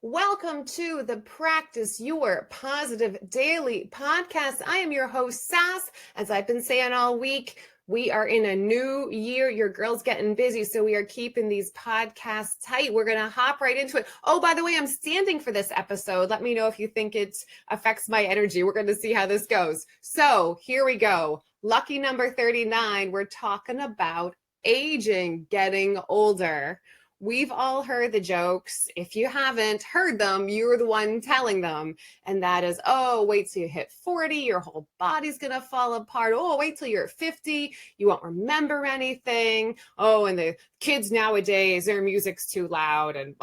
Welcome to the Practice Your Positive Daily podcast. I am your host, Sass. As I've been saying all week, we are in a new year. Your girl's getting busy, so we are keeping these podcasts tight. We're going to hop right into it. Oh, by the way, I'm standing for this episode. Let me know if you think it affects my energy. We're going to see how this goes. So here we go. Lucky number 39. We're talking about aging, getting older. We've all heard the jokes. If you haven't heard them, you're the one telling them. And that is, oh, wait till you hit 40, your whole body's going to fall apart. Oh, wait till you're 50, you won't remember anything. Oh, and the kids nowadays, their music's too loud and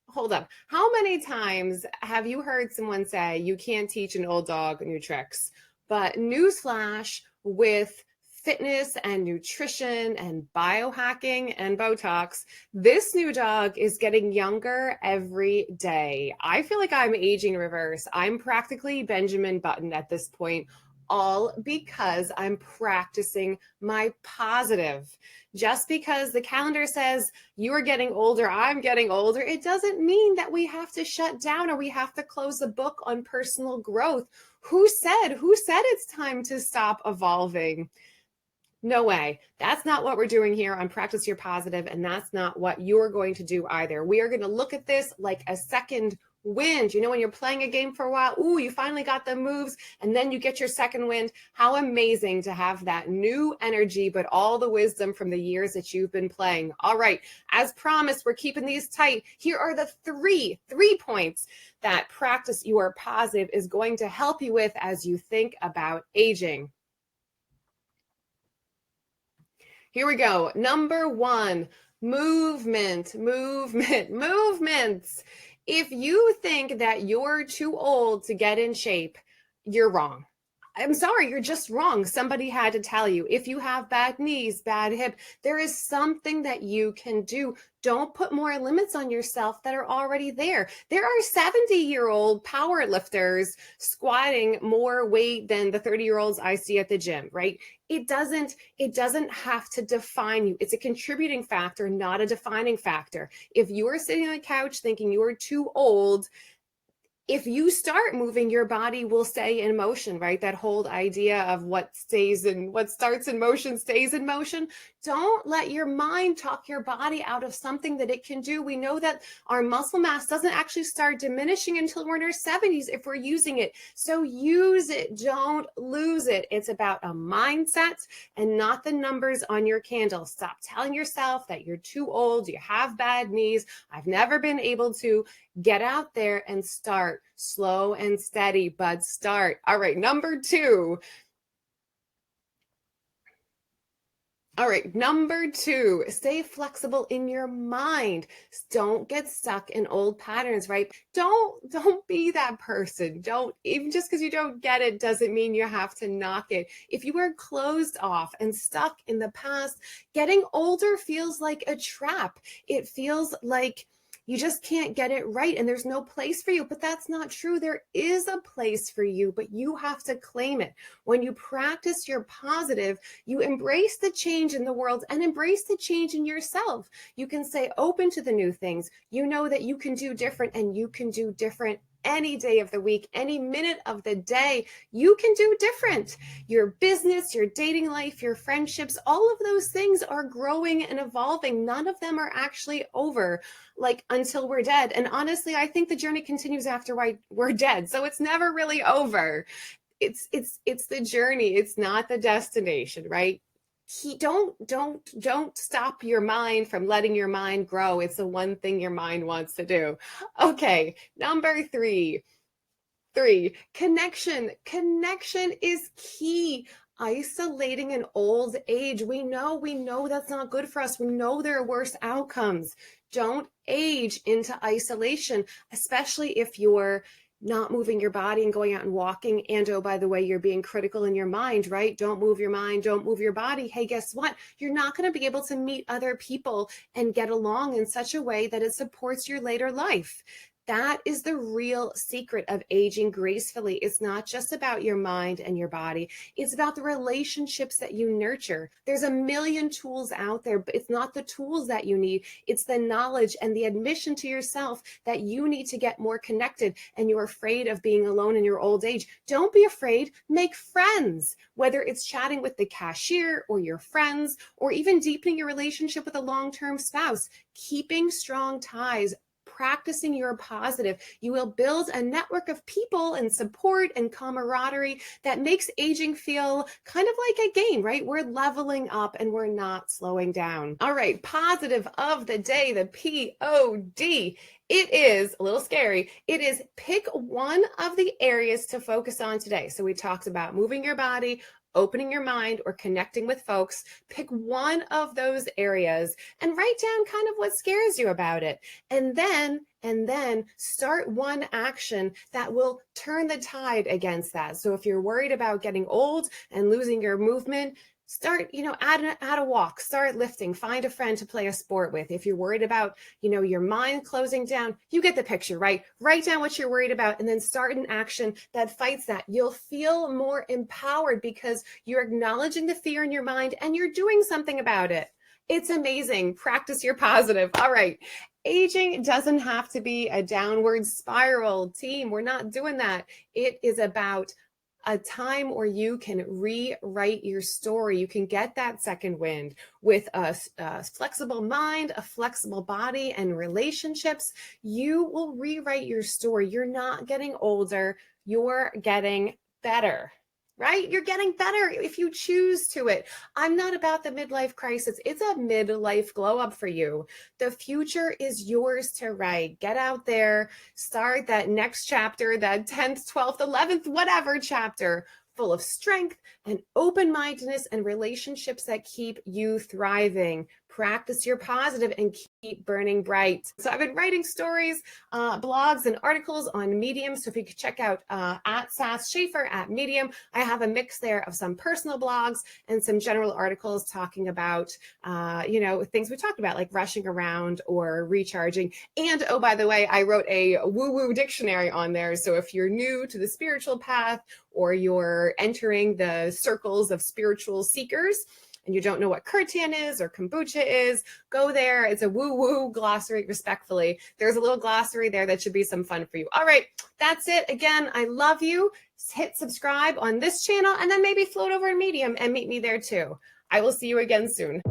Hold up. How many times have you heard someone say you can't teach an old dog new tricks? But newsflash, with fitness and nutrition and biohacking and Botox, this new dog is getting younger every day. I feel like I'm aging reverse. I'm practically Benjamin Button at this point, all because I'm practicing my positive. Just because the calendar says you are getting older, I'm getting older, it doesn't mean that we have to shut down or we have to close the book on personal growth. Who said it's time to stop evolving? No way. That's not what we're doing here on Practice Your Positive, and that's not what you're going to do either. We are going to look at this like a second wind. You know, when you're playing a game for a while, ooh, you finally got the moves, and then you get your second wind. How amazing to have that new energy, but all the wisdom from the years that you've been playing. All right, as promised, we're keeping these tight. Here are the three points that Practice Your Positive is going to help you with as you think about aging. Here we go. Number one, movement. If you think that you're too old to get in shape, you're wrong. I'm sorry, you're just wrong. Somebody had to tell you. If you have bad knees, bad hip, there is something that you can do. Don't put more limits on yourself that are already there. There are 70-year-old power lifters squatting more weight than the 30-year-olds I see at the gym, right? It doesn't have to define you. It's a contributing factor, not a defining factor. If you are sitting on the couch thinking you are too old, if you start moving, your body will stay in motion, right? That whole idea of what starts in motion stays in motion. Don't let your mind talk your body out of something that it can do. We know that our muscle mass doesn't actually start diminishing until we're in our 70s if we're using it. So use it. Don't lose it. It's about a mindset and not the numbers on your candle. Stop telling yourself that you're too old, you have bad knees, I've never been able to. Get out there and start. Slow and steady, but start. All right, number two, stay flexible in your mind. Don't get stuck in old patterns, right? Don't be that person. Even just because you don't get it doesn't mean you have to knock it. If you are closed off and stuck in the past, getting older feels like a trap. It feels like you just can't get it right and there's no place for you. But that's not true. There is a place for you, but you have to claim it. When you practice your positive, you embrace the change in the world and embrace the change in yourself. You can stay open to the new things. You know that you can do different, and you can do different any day of the week, any minute of the day. You can do different. Your business, your dating life, your friendships, all of those things are growing and evolving. None of them are actually over, like until we're dead. And honestly, I think the journey continues after we're dead. So it's never really over. It's the journey. It's not the destination, right? Don't stop your mind from letting your mind grow. It's the one thing your mind wants to do. Okay, number three, connection. Connection is key. Isolating in old age, we know that's not good for us. We know there are worse outcomes. Don't age into isolation, especially if you're not moving your body and going out and walking. And oh, by the way, you're being critical in your mind, right? Don't move your mind, don't move your body. Hey, guess what? You're not going to be able to meet other people and get along in such a way that it supports your later life. That is the real secret of aging gracefully. It's not just about your mind and your body. It's about the relationships that you nurture. There's a million tools out there, but it's not the tools that you need. It's the knowledge and the admission to yourself that you need to get more connected and you're afraid of being alone in your old age. Don't be afraid. Make friends, whether it's chatting with the cashier or your friends, or even deepening your relationship with a long-term spouse. Keeping strong ties, practicing your positive, you will build a network of people and support and camaraderie that makes aging feel kind of like a game, right? We're leveling up and we're not slowing down. All right, positive of the day, the POD. It is a little scary. It is pick one of the areas to focus on today. So we talked about moving your body, opening your mind, or connecting with folks. Pick one of those areas and write down kind of what scares you about it. And then start one action that will turn the tide against that. So if you're worried about getting old and losing your movement, start, add a walk, start lifting, find a friend to play a sport with. If you're worried about, your mind closing down, you get the picture, right? Write down what you're worried about and then start an action that fights that. You'll feel more empowered because you're acknowledging the fear in your mind and you're doing something about it. It's amazing. Practice your positive. All right. Aging doesn't have to be a downward spiral, team. We're not doing that. It is about a time where you can rewrite your story. You can get that second wind with a flexible mind, a flexible body, and relationships. You will rewrite your story. You're not getting older. You're getting better. Right? You're getting better if you choose to it. I'm not about the midlife crisis. It's a midlife glow up for you. The future is yours to write. Get out there, start that next chapter, that 10th, 12th, 11th, whatever chapter, full of strength and open-mindedness and relationships that keep you thriving. Practice your positive and keep burning bright. So I've been writing stories, blogs, and articles on Medium. So if you could check out at Sass Schaeffer at Medium, I have a mix there of some personal blogs and some general articles talking about, things we talked about, like rushing around or recharging. And oh, by the way, I wrote a woo-woo dictionary on there. So if you're new to the spiritual path or you're entering the circles of spiritual seekers, and you don't know what kirtan is or kombucha is, go there. It's a woo-woo glossary, respectfully. There's a little glossary there that should be some fun for you. All right, that's it. Again, I love you. Hit subscribe on this channel and then maybe float over in Medium and meet me there too. I will see you again soon.